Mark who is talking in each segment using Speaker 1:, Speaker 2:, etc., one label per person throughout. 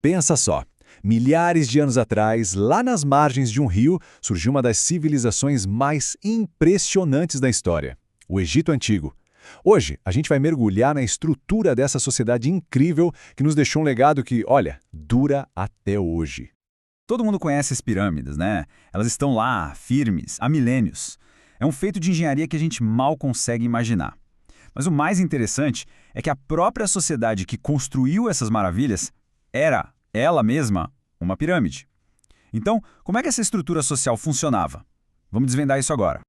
Speaker 1: Pensa só. Milhares de anos atrás, lá nas margens de um rio, surgiu uma das civilizações mais impressionantes da história, o Egito Antigo. Hoje, a gente vai mergulhar na estrutura dessa sociedade incrível que nos deixou um legado que, olha, dura até hoje.
Speaker 2: Todo mundo conhece as pirâmides, né? Elas estão lá, firmes, há milênios. É um feito de engenharia que a gente mal consegue imaginar. Mas o mais interessante é que a própria sociedade que construiu essas maravilhas era, ela mesma, uma pirâmide. Então, como é que essa estrutura social funcionava? Vamos desvendar isso agora.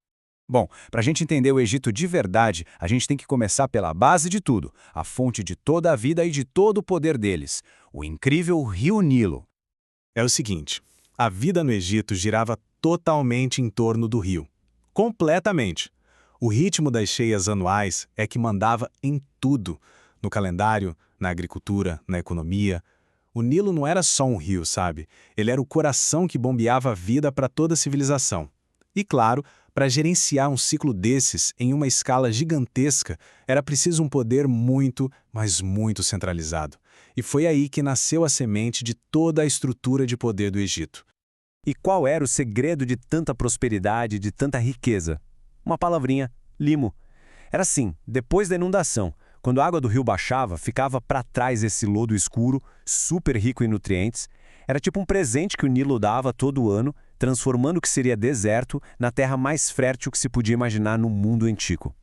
Speaker 1: Bom, para a gente entender o Egito de verdade, a gente tem que começar pela base de tudo, a fonte de toda a vida e de todo o poder deles, o incrível Rio Nilo.
Speaker 3: É o seguinte, a vida no Egito girava totalmente em torno do rio. Completamente. O ritmo das cheias anuais é que mandava em tudo. No calendário, na agricultura, na economia. O Nilo não era só um rio, sabe? Ele era o coração que bombeava a vida para toda a civilização. E claro, para gerenciar um ciclo desses em uma escala gigantesca, era preciso um poder muito, mas muito centralizado. E foi aí que nasceu a semente de toda a estrutura de poder do Egito.
Speaker 4: E qual era o segredo de tanta prosperidade, de tanta riqueza? Uma palavrinha, limo. Era assim, depois da inundação, quando a água do rio baixava, ficava para trás esse lodo escuro, super rico em nutrientes. Era tipo um presente que o Nilo dava todo ano, transformando o que seria deserto na terra mais fértil que se podia imaginar no mundo antigo.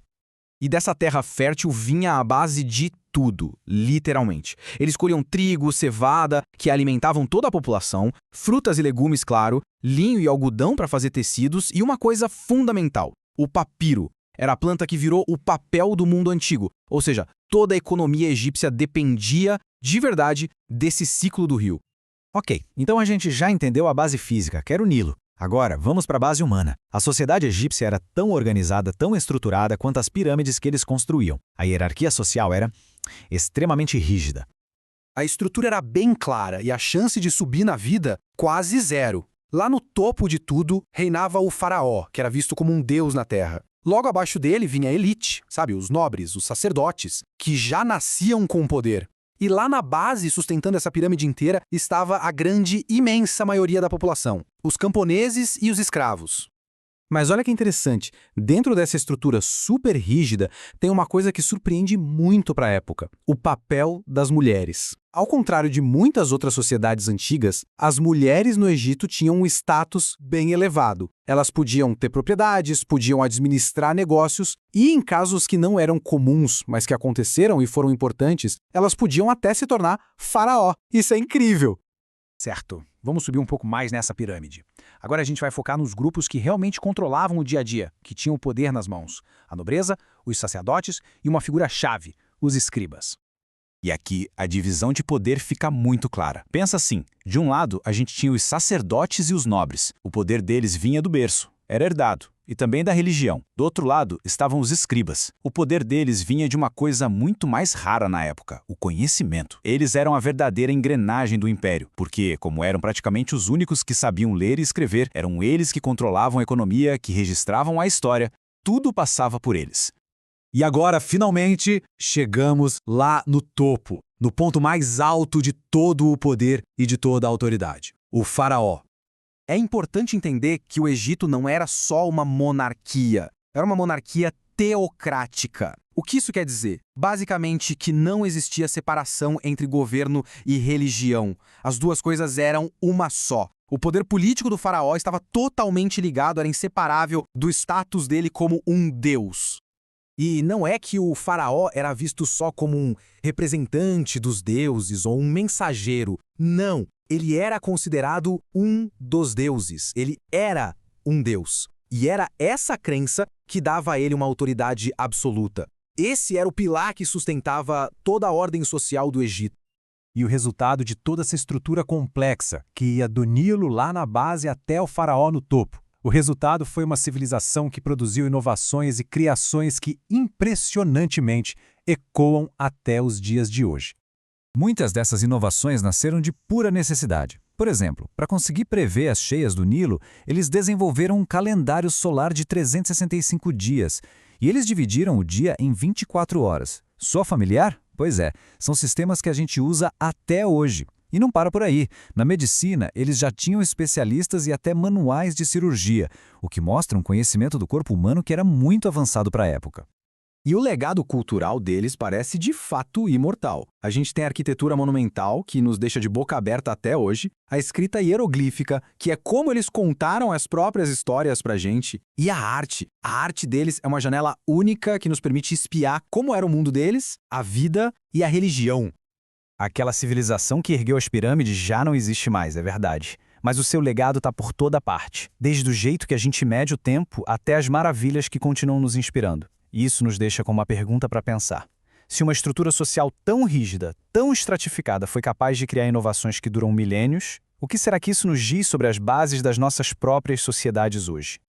Speaker 5: E dessa terra fértil vinha a base de tudo, literalmente. Eles colhiam trigo, cevada, que alimentavam toda a população, frutas e legumes, claro, linho e algodão para fazer tecidos e uma coisa fundamental, o papiro. Era a planta que virou o papel do mundo antigo, ou seja, toda a economia egípcia dependia, de verdade, desse ciclo do rio.
Speaker 6: Ok, então a gente já entendeu a base física, que era o Nilo. Agora, vamos para a base humana. A sociedade egípcia era tão organizada, tão estruturada quanto as pirâmides que eles construíam. A hierarquia social era extremamente rígida.
Speaker 7: A estrutura era bem clara e a chance de subir na vida quase zero. Lá no topo de tudo reinava o faraó, que era visto como um deus na terra. Logo abaixo dele vinha a elite, sabe, os nobres, os sacerdotes, que já nasciam com poder. E lá na base, sustentando essa pirâmide inteira, estava a grande, imensa maioria da população, os camponeses e os escravos. Mas olha que interessante, dentro dessa estrutura super rígida, tem uma coisa que surpreende muito para a época, o papel das mulheres. Ao contrário de muitas outras sociedades antigas, as mulheres no Egito tinham um status bem elevado. Elas podiam ter propriedades, podiam administrar negócios e, em casos que não eram comuns, mas que aconteceram e foram importantes, elas podiam até se tornar faraó. Isso é incrível!
Speaker 8: Certo, vamos subir um pouco mais nessa pirâmide. Agora a gente vai focar nos grupos que realmente controlavam o dia a dia, que tinham o poder nas mãos. A nobreza, os sacerdotes e uma figura-chave, os escribas.
Speaker 2: E aqui a divisão de poder fica muito clara. Pensa assim, de um lado a gente tinha os sacerdotes e os nobres. O poder deles vinha do berço, era herdado, e também da religião. Do outro lado estavam os escribas. O poder deles vinha de uma coisa muito mais rara na época, o conhecimento. Eles eram a verdadeira engrenagem do império, porque, como eram praticamente os únicos que sabiam ler e escrever, eram eles que controlavam a economia, que registravam a história, tudo passava por eles.
Speaker 3: E agora, finalmente, chegamos lá no topo, no ponto mais alto de todo o poder e de toda a autoridade, o faraó.
Speaker 7: É importante entender que o Egito não era só uma monarquia, era uma monarquia teocrática. O que isso quer dizer? Basicamente que não existia separação entre governo e religião. As duas coisas eram uma só. O poder político do faraó estava totalmente ligado, era inseparável do status dele como um deus.
Speaker 6: E não é que o faraó era visto só como um representante dos deuses ou um mensageiro. Não, ele era considerado um dos deuses. Ele era um deus. E era essa crença que dava a ele uma autoridade absoluta. Esse era o pilar que sustentava toda a ordem social do Egito.
Speaker 1: E o resultado de toda essa estrutura complexa, que ia do Nilo lá na base até o faraó no topo. O resultado foi uma civilização que produziu inovações e criações que, impressionantemente, ecoam até os dias de hoje. Muitas dessas inovações nasceram de pura necessidade. Por exemplo, para conseguir prever as cheias do Nilo, eles desenvolveram um calendário solar de 365 dias, e eles dividiram o dia em 24 horas. Soa familiar? Pois é, são sistemas que a gente usa até hoje. E não para por aí. Na medicina, eles já tinham especialistas e até manuais de cirurgia, o que mostra um conhecimento do corpo humano que era muito avançado para a época.
Speaker 5: E o legado cultural deles parece de fato imortal. A gente tem a arquitetura monumental, que nos deixa de boca aberta até hoje, a escrita hieroglífica, que é como eles contaram as próprias histórias pra gente, e a arte. A arte deles é uma janela única que nos permite espiar como era o mundo deles, a vida e a religião.
Speaker 2: Aquela civilização que ergueu as pirâmides já não existe mais, é verdade. Mas o seu legado está por toda parte, desde o jeito que a gente mede o tempo até as maravilhas que continuam nos inspirando. E isso nos deixa com uma pergunta para pensar. Se uma estrutura social tão rígida, tão estratificada foi capaz de criar inovações que duram milênios, o que será que isso nos diz sobre as bases das nossas próprias sociedades hoje?